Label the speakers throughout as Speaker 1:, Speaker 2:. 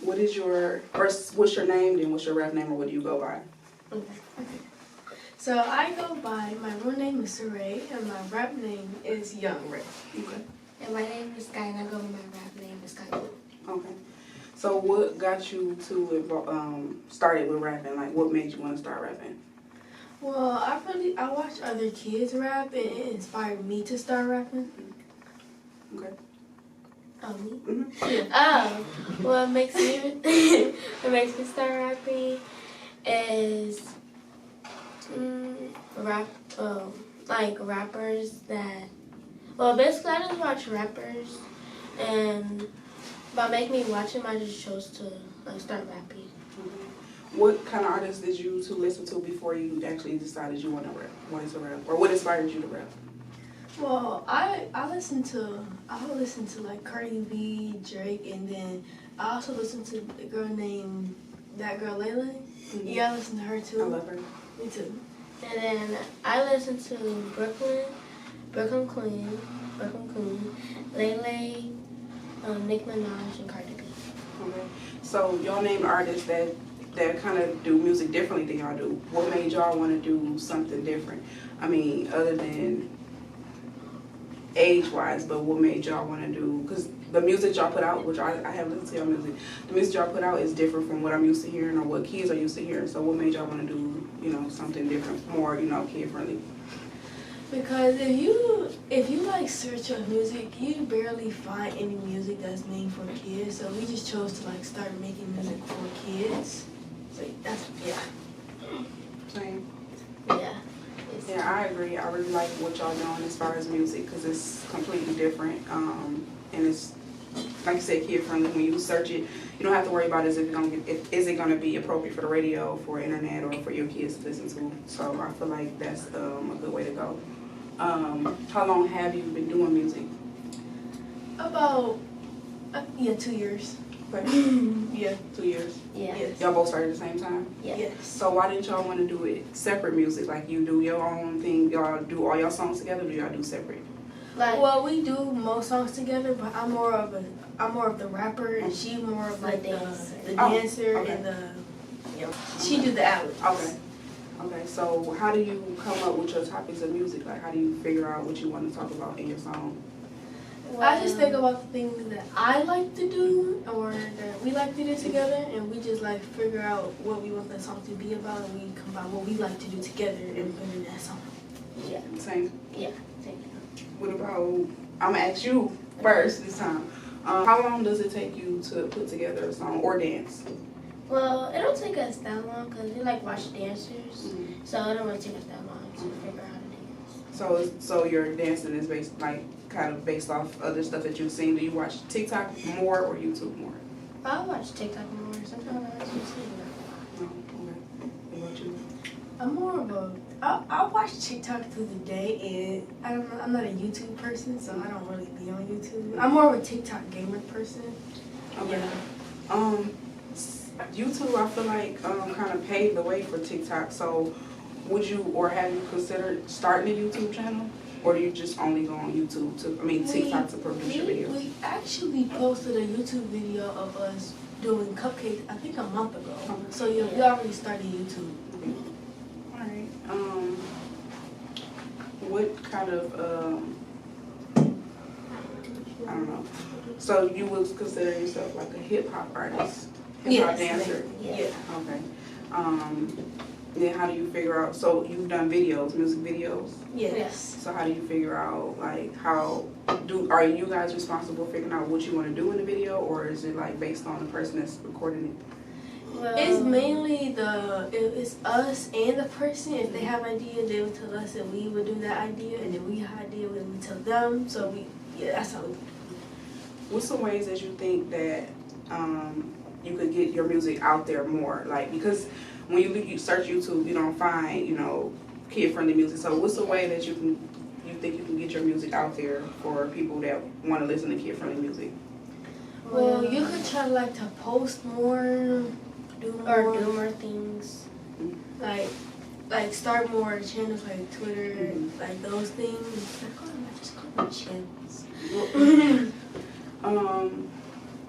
Speaker 1: what's your name, then what's your rap name, or what do you go by?
Speaker 2: Okay. So I go by, my real name is Saray, and my rap name is Young Ray.
Speaker 1: Okay.
Speaker 3: And my name is Sky, and I go by my rap name is Sky.
Speaker 1: Okay. So what got you to started with rapping? Like, what made you want to start rapping?
Speaker 2: Well, I watched other kids rap, and it inspired me to start rapping.
Speaker 1: Okay.
Speaker 3: Oh, me?
Speaker 1: Mm-hmm.
Speaker 3: What makes me start rapping is rappers that. Well, basically, I just watch rappers, and by making me watch them, I just chose to start rapping.
Speaker 1: Mm-hmm. What kind of artists did you listen to before you actually decided you wanted to rap, or what inspired you to rap?
Speaker 2: Well, I listen to like Cardi B, Drake, and then I also listen to a girl named Layla.
Speaker 1: Mm-hmm.
Speaker 2: Yeah, I listen to her too.
Speaker 1: I love her.
Speaker 2: Me too.
Speaker 3: And then I listen to Brooklyn Queen, Lele, Nicki Minaj, and Cardi B.
Speaker 1: Okay. So y'all name artists that kind of do music differently than y'all do. What made y'all want to do something different? I mean, other than age-wise, but what made y'all want to do? Because the music y'all put out, which I have listened to y'all music, the music y'all put out is different from what I'm used to hearing or what kids are used to hearing. So what made y'all want to do, something different, more, kid-friendly?
Speaker 2: Because if you like search up music, you barely find any music that's made for kids. So we just chose to start making music for kids. So
Speaker 1: Same.
Speaker 3: Yeah.
Speaker 1: Yeah, I agree. I really like what y'all doing as far as music because it's completely different. And it's, like you said, kid-friendly. When you search it, you don't have to worry about is it going to be appropriate for the radio, for internet, or for your kids to listen to. So I feel like that's a good way to go. How long have you been doing music?
Speaker 2: About 2 years.
Speaker 1: Okay.
Speaker 2: Yeah.
Speaker 1: 2 years?
Speaker 3: Yeah.
Speaker 2: Yes.
Speaker 1: Y'all both started at the same time?
Speaker 3: Yeah.
Speaker 2: Yes.
Speaker 1: So why didn't y'all want to do it separate music? Like you do your own thing, y'all do all your songs together, or do y'all do separate?
Speaker 2: Well, we do most songs together, but I'm more of the rapper, and she more of like the dancer
Speaker 1: okay.
Speaker 2: and she do the ad-libs.
Speaker 1: Okay, so how do you come up with your topics of music? Like, how do you figure out what you want to talk about in your song?
Speaker 2: I just think about the things that I like to do or that we like to do together, and we just figure out what we want that song to be about, and we combine what we like to do together and put in that song.
Speaker 3: Yeah.
Speaker 1: Same?
Speaker 3: Yeah. Same.
Speaker 1: What about, I'm going to ask you first this time. How long does it take you to put together a song or dance?
Speaker 3: Well, it don't take us that long because we watch dancers, so it don't really take us that long to figure out how to dance.
Speaker 1: So your dancing is kind of based off other stuff that you've seen. Do you watch TikTok more or YouTube more?
Speaker 3: I watch TikTok more. Sometimes I watch YouTube.
Speaker 1: No, okay. What about you?
Speaker 2: I'm more of I watch TikTok through the day, and I'm not a YouTube person, so I don't really be on YouTube. I'm more of a TikTok gamer person.
Speaker 1: Okay.
Speaker 2: Yeah.
Speaker 1: YouTube, I feel like kind of paved the way for TikTok. So would you or have you considered starting a YouTube channel? Or do you just only go on YouTube TikTok to produce your videos?
Speaker 2: We actually posted a YouTube video of us doing cupcakes, I think a month ago.
Speaker 1: Okay.
Speaker 2: So we already started YouTube.
Speaker 1: Okay. All right. What kind of I don't know. So you would consider yourself like a hip hop artist, hip hop dancer?
Speaker 3: Yeah.
Speaker 1: Okay. Then how do you figure out? So you've done videos, music videos.
Speaker 2: Yes.
Speaker 1: So how do you figure out are you guys responsible for figuring out what you want to do in the video, or is it based on the person that's recording it?
Speaker 2: Well, it's mainly it's us and the person. If they have ideas, they would tell us, and we would do that idea, and then we have idea, and we tell them. So that's how we.
Speaker 1: What's some ways that you think that you could get your music out there more? Because when you search YouTube, you don't find, kid-friendly music. So what's the way that you think you can get your music out there for people that want to listen to kid-friendly music?
Speaker 2: Well, you could try to post more, do more
Speaker 3: things.
Speaker 2: Like start more channels like Twitter, like those things. I just call them channels.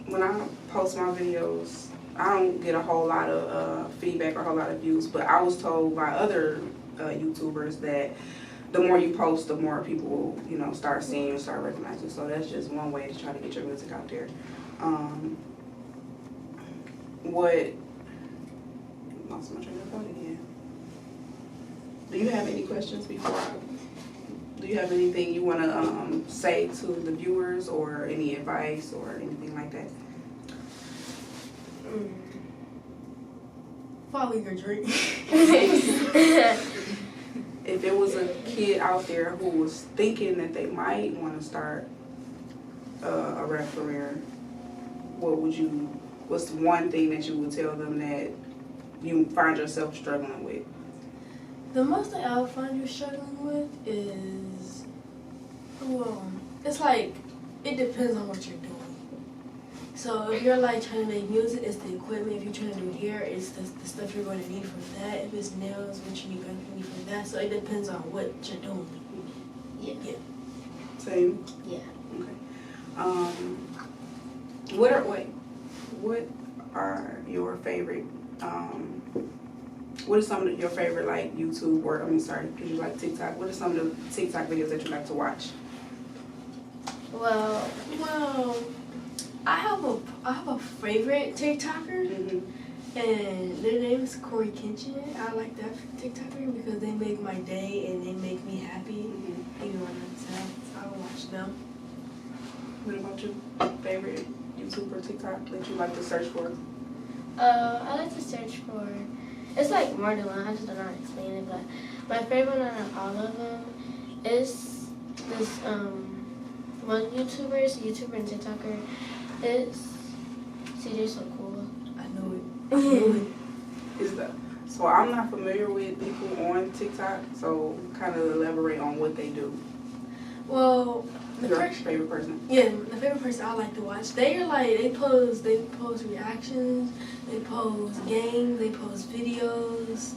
Speaker 1: when I post my videos, I don't get a whole lot of feedback or a whole lot of views, but I was told by other YouTubers that the more you post, the more people will, you know, start seeing you and start recognizing. So that's just one way to try to get your music out there. What? Lost my train of thought again. Do you have any questions before do you have anything you want to say to the viewers, or any advice or anything like that?
Speaker 2: Follow your dream.
Speaker 1: If there was a kid out there who was thinking that they might want to start a rap career, what's one thing that you would tell them that you find yourself struggling with?
Speaker 2: The most that I would find you struggling with is, well, it's like, it depends on what you're doing. So if you're like trying to make music, it's the equipment. If you're trying to do hair, it's the stuff you're going to need for that. If it's nails, what you're going to need for that. So it depends on what you're doing. Yeah.
Speaker 1: Same?
Speaker 3: Yeah.
Speaker 1: Okay. What are your favorite, what are some of your favorite, like, YouTube, or, because you like TikTok, what are some of the TikTok videos that you like to watch?
Speaker 3: Well,
Speaker 2: I have a favorite TikToker, and their name is Corey Kinchin. I like that TikToker because they make my day and they make me happy. Even when I'm sad, so I watch them.
Speaker 1: What about you? Favorite YouTube or TikTok that you like to search for?
Speaker 3: I like to search for, it's like more than one, I just don't know how to explain it, but my favorite one out of all of them is this one YouTuber and TikToker. It's CJ So Cool.
Speaker 2: I know it.
Speaker 1: So I'm not familiar with people on TikTok, so kind of elaborate on what they do.
Speaker 2: Well,
Speaker 1: Your favorite person?
Speaker 2: Yeah, the favorite person I like to watch. They post reactions, they post games, they post videos,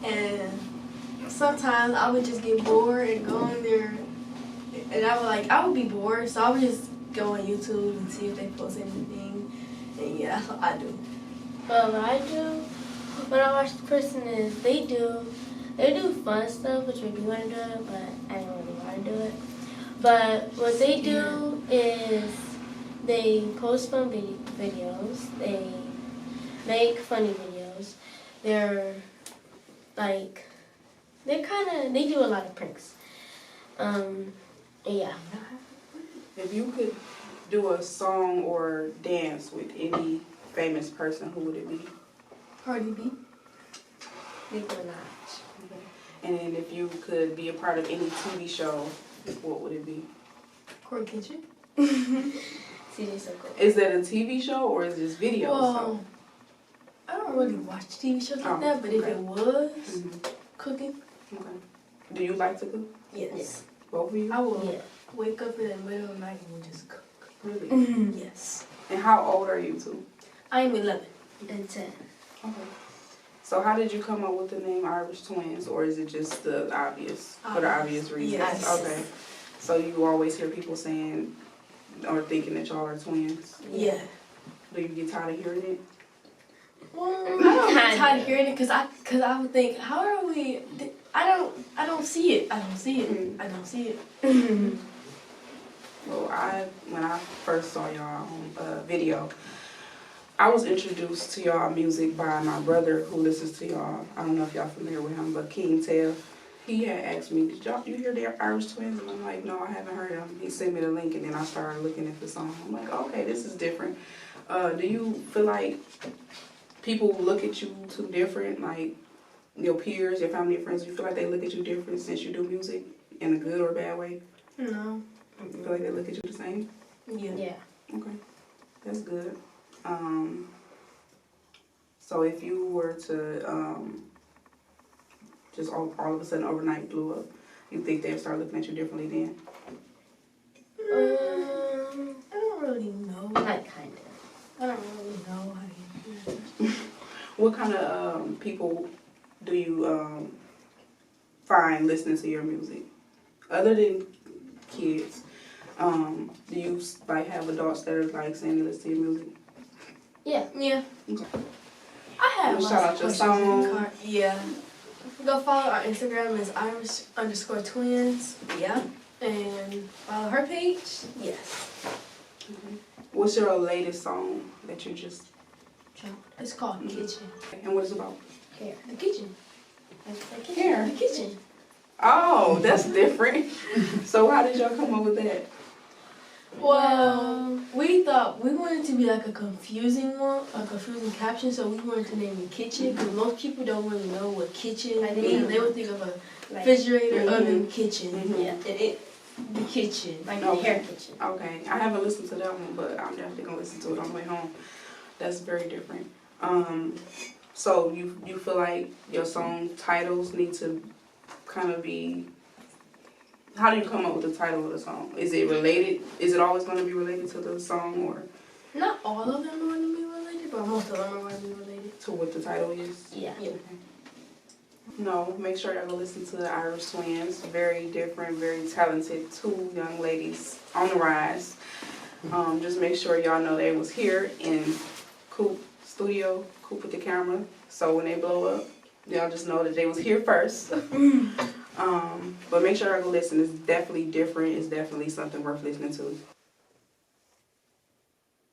Speaker 2: and sometimes I would just get bored and go in there, and I would be bored, so I would just go on YouTube and see if they post anything, and yeah, that's what I do.
Speaker 3: But what I do when I watch the person is they do fun stuff, which make me want to do it, but I don't really want to do it. But what they do is they post fun videos, they make funny videos, they do a lot of pranks. Yeah.
Speaker 1: If you could do a song or dance with any famous person, who would it be?
Speaker 2: Cardi B.
Speaker 3: Nicki Minaj.
Speaker 1: And then if you could be a part of any TV show, what would it be?
Speaker 2: Corey Kitchen.
Speaker 3: CJ So Cool.
Speaker 1: Is that a TV show or is it just videos?
Speaker 2: Well, I don't really watch TV shows like that, but if it was cooking.
Speaker 1: Okay. Do you like to cook?
Speaker 2: Yes.
Speaker 1: Both of you?
Speaker 2: I will wake up in the middle of the night and we'll just cook.
Speaker 1: Really?
Speaker 2: Yes.
Speaker 1: And how old are you two?
Speaker 2: I am 11.
Speaker 3: And 10.
Speaker 1: Okay. So how did you come up with the name Irish Twins, or is it just the obvious, for the obvious reasons?
Speaker 2: Yes.
Speaker 1: Okay. So you always hear people saying or thinking that y'all are twins?
Speaker 2: Yeah.
Speaker 1: Do you get tired of hearing it?
Speaker 2: Well, I don't get tired of hearing it because I would think, how are we? I don't see it. I don't see it. I don't see it.
Speaker 1: Well, when I first saw y'all on video, I was introduced to y'all music by my brother who listens to y'all. I don't know if y'all familiar with him, but King Tev. He had asked me, did you hear the Irish Twins? And I'm like, no, I haven't heard them. He sent me the link, and then I started looking at the song. I'm like, okay, this is different. Do you feel like people look at you too different, like your peers, your family, your friends? Do you feel like they look at you different since you do music in a good or bad way?
Speaker 2: No.
Speaker 1: You feel like they look at you the same?
Speaker 2: Yeah.
Speaker 1: Okay, that's good. So if you were to just all of a sudden overnight blew up, you think they'd start looking at you differently then?
Speaker 2: I don't really know.
Speaker 3: Like kind of.
Speaker 2: I don't really know.
Speaker 1: What kind of people do you find listening to your music? Other than kids, Do you like have adults that are like saying they listen to your music?
Speaker 3: Yeah.
Speaker 2: Yeah.
Speaker 1: Okay.
Speaker 2: I have
Speaker 1: Wanna
Speaker 2: lots
Speaker 1: shout
Speaker 2: of
Speaker 1: out your
Speaker 2: questions in the
Speaker 1: song?
Speaker 2: cart. Yeah. Go follow our Instagram is Iris_twins. Yeah. And follow her page. Yes.
Speaker 1: What's your latest song that you just?
Speaker 2: It's called Kitchen.
Speaker 1: And what is it about?
Speaker 3: Hair.
Speaker 2: The kitchen.
Speaker 1: Hair.
Speaker 2: The kitchen.
Speaker 1: Oh, that's different. So how did y'all come up with that?
Speaker 2: Well, we thought we wanted to be like a confusing one, a confusing caption, so we wanted to name it Kitchen, because most people don't really know what kitchen
Speaker 3: I
Speaker 2: means.
Speaker 3: didn't.
Speaker 2: They would think of a
Speaker 3: Like,
Speaker 2: refrigerator, oven, kitchen.
Speaker 1: Mhm.
Speaker 3: yeah.
Speaker 2: The kitchen.
Speaker 3: Like
Speaker 1: Okay.
Speaker 3: the hair kitchen.
Speaker 1: Okay, I haven't listened to that one, but I'm definitely gonna listen to it on the way home. That's very different. So you feel like your song titles need to kind of be. How do you come up with the title of the song? Is it related? Is it always going to be related to the song or
Speaker 2: Not all of them are going to be related, but most of them are going to be related.
Speaker 1: to what the title is?
Speaker 3: Yeah.
Speaker 1: No, make sure y'all go listen to the Irish Twins. Very different, very talented, two young ladies on the rise. Just make sure y'all know they was here in Coop studio, Coop with the camera. So when they blow up, y'all just know that they was here first. But make sure y'all go listen. It's definitely different. It's definitely something worth listening to.